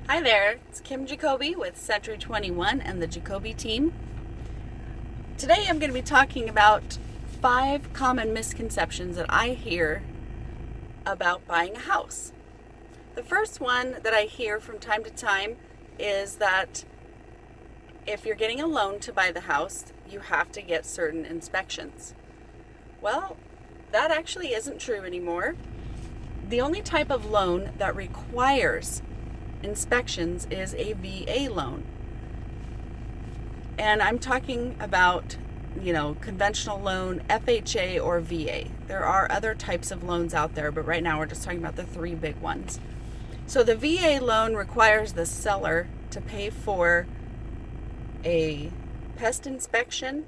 Hi there, it's Kim Jacoby with Century 21 and the Jacoby team. Today I'm going to be talking about 5 common misconceptions that I hear about buying a house. The first one that I hear from time to time is that if you're getting a loan to buy the house, you have to get certain inspections. Well, that actually isn't true anymore. The only type of loan that requires inspections is a VA loan. And I'm talking about, conventional loan, FHA, or VA. There are other types of loans out there, but right now we're just talking about the 3 big ones. So the VA loan requires the seller to pay for a pest inspection,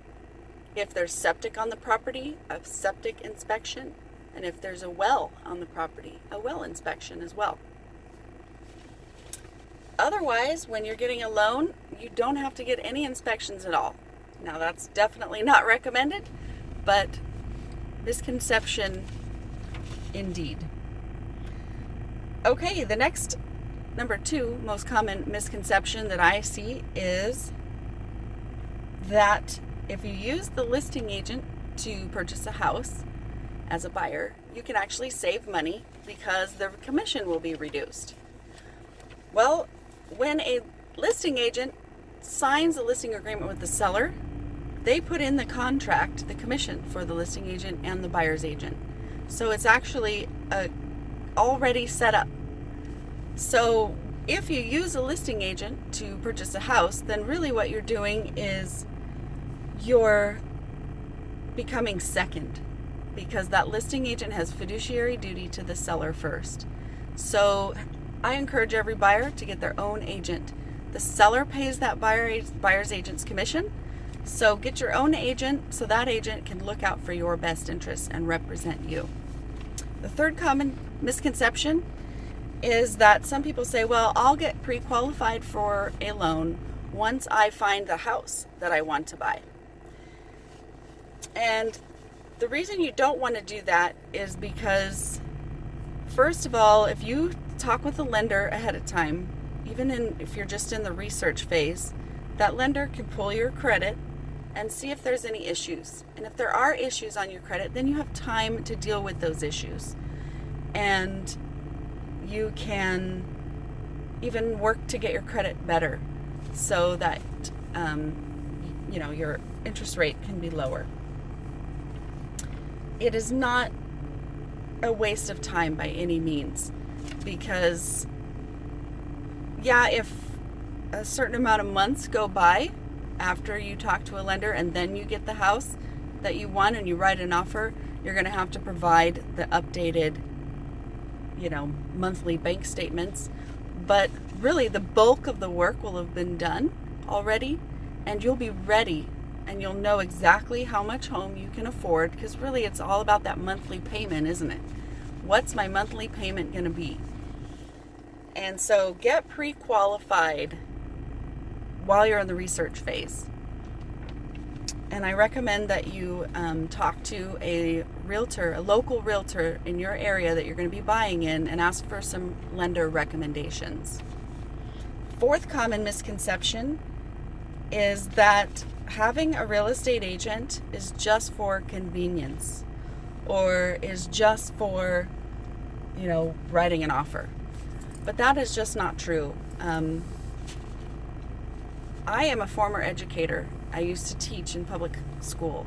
if there's septic on the property, a septic inspection, and if there's a well on the property, a well inspection as well. Otherwise, when you're getting a loan, you don't have to get any inspections at all. Now, that's definitely not recommended, but misconception indeed. Okay, the next, number 2 most common misconception that I see is that if you use the listing agent to purchase a house as a buyer, you can actually save money because the commission will be reduced. Well, when a listing agent signs a listing agreement with the seller, they put in the contract, the commission for the listing agent and the buyer's agent. So it's actually already set up. So if you use a listing agent to purchase a house, then really what you're doing is you're becoming second, because that listing agent has fiduciary duty to the seller first. So I encourage every buyer to get their own agent. The seller pays that buyer's agent's commission. So get your own agent so that agent can look out for your best interests and represent you. The third common misconception is that some people say, well, I'll get pre-qualified for a loan once I find the house that I want to buy. And the reason you don't want to do that is because, first of all, if you talk with a lender ahead of time, if you're just in the research phase, that lender can pull your credit and see if there's any issues. And if there are issues on your credit, then you have time to deal with those issues. And you can even work to get your credit better so that your interest rate can be lower. It is not a waste of time by any means, because if a certain amount of months go by after you talk to a lender and then you get the house that you want and you write an offer, you're going to have to provide the updated monthly bank statements. But really the bulk of the work will have been done already, and you'll be ready and you'll know exactly how much home you can afford, because really it's all about that monthly payment, isn't it? What's my monthly payment going to be? And so get pre-qualified while you're in the research phase. And I recommend that you talk to a realtor, a local realtor in your area that you're going to be buying in, and ask for some lender recommendations. Fourth common misconception is that having a real estate agent is just for convenience, or is just for, writing an offer. But that is just not true. I am a former educator. I used to teach in public school,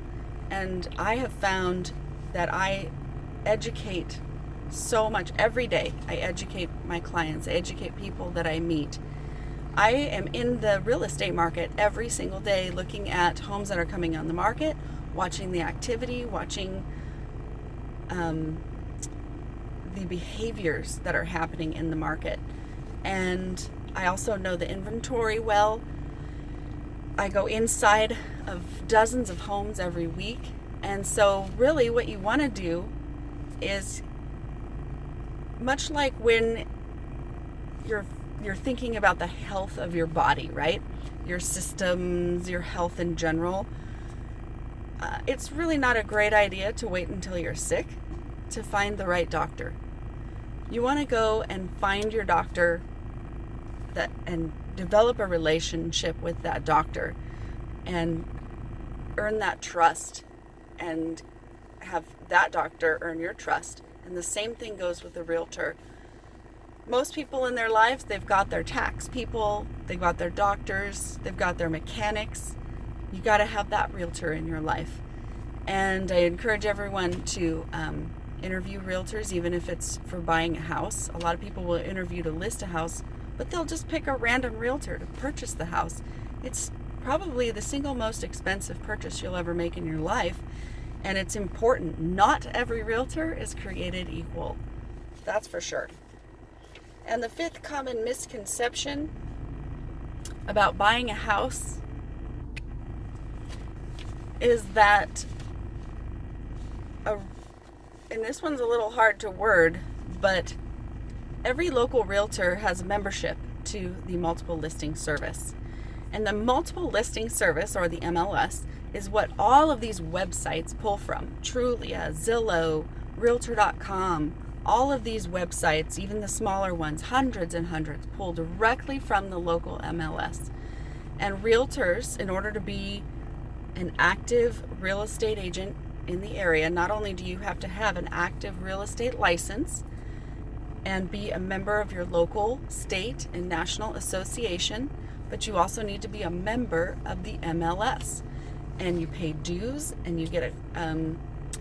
and I have found that I educate so much every day. I educate my clients, I educate people that I meet. I am in the real estate market every single day, looking at homes that are coming on the market, watching the activity, watching the behaviors that are happening in the market. And I also know the inventory well. I go inside of dozens of homes every week. And so really what you want to do is, much like when you're thinking about the health of your body, right? Your systems, your health in general. It's really not a great idea to wait until you're sick to find the right doctor. You want to go and find your doctor that and develop a relationship with that doctor and earn that trust and have that doctor earn your trust. And the same thing goes with a realtor. Most people in their lives, they've got their tax people, they've got their doctors, they've got their mechanics. You got to have that realtor in your life. And I encourage everyone to interview realtors, even if it's for buying a house. A lot of people will interview to list a house, but they'll just pick a random realtor to purchase the house. It's probably the single most expensive purchase you'll ever make in your life. And it's important. Not every realtor is created equal. That's for sure. And the fifth common misconception about buying a house is that, and this one's a little hard to word, but every local realtor has a membership to the multiple listing service. And the multiple listing service, or the MLS, is what all of these websites pull from. Trulia, Zillow, Realtor.com, all of these websites, even the smaller ones, hundreds and hundreds, pull directly from the local MLS. And realtors, in order to be an active real estate agent in the area, not only do you have to have an active real estate license and be a member of your local, state, and national association, but you also need to be a member of the MLS. And you pay dues, and you get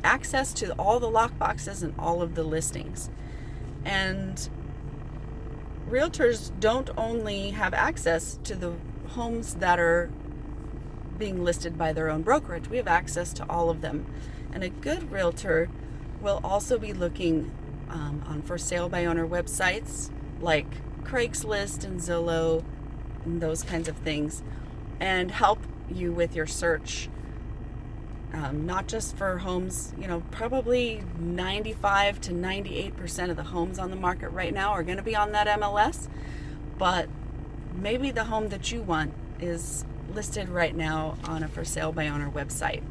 access to all the lockboxes and all of the listings. And realtors don't only have access to the homes that are being listed by their own brokerage. We have access to all of them. And a good realtor will also be looking on for sale by owner websites like Craigslist and Zillow and those kinds of things, and help you with your search, not just for homes. Probably 95 to 98% of the homes on the market right now are going to be on that MLS, but maybe the home that you want is listed right now on a for sale by owner website.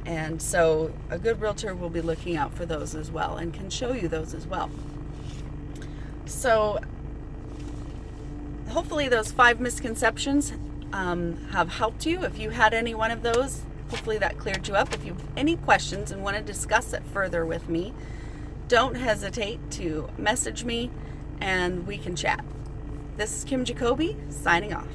And so a good realtor will be looking out for those as well and can show you those as well. So hopefully those 5 misconceptions have helped you. If you had any one of those, hopefully that cleared you up. If you have any questions and want to discuss it further with me, don't hesitate to message me and we can chat. This is Kim Jacoby signing off.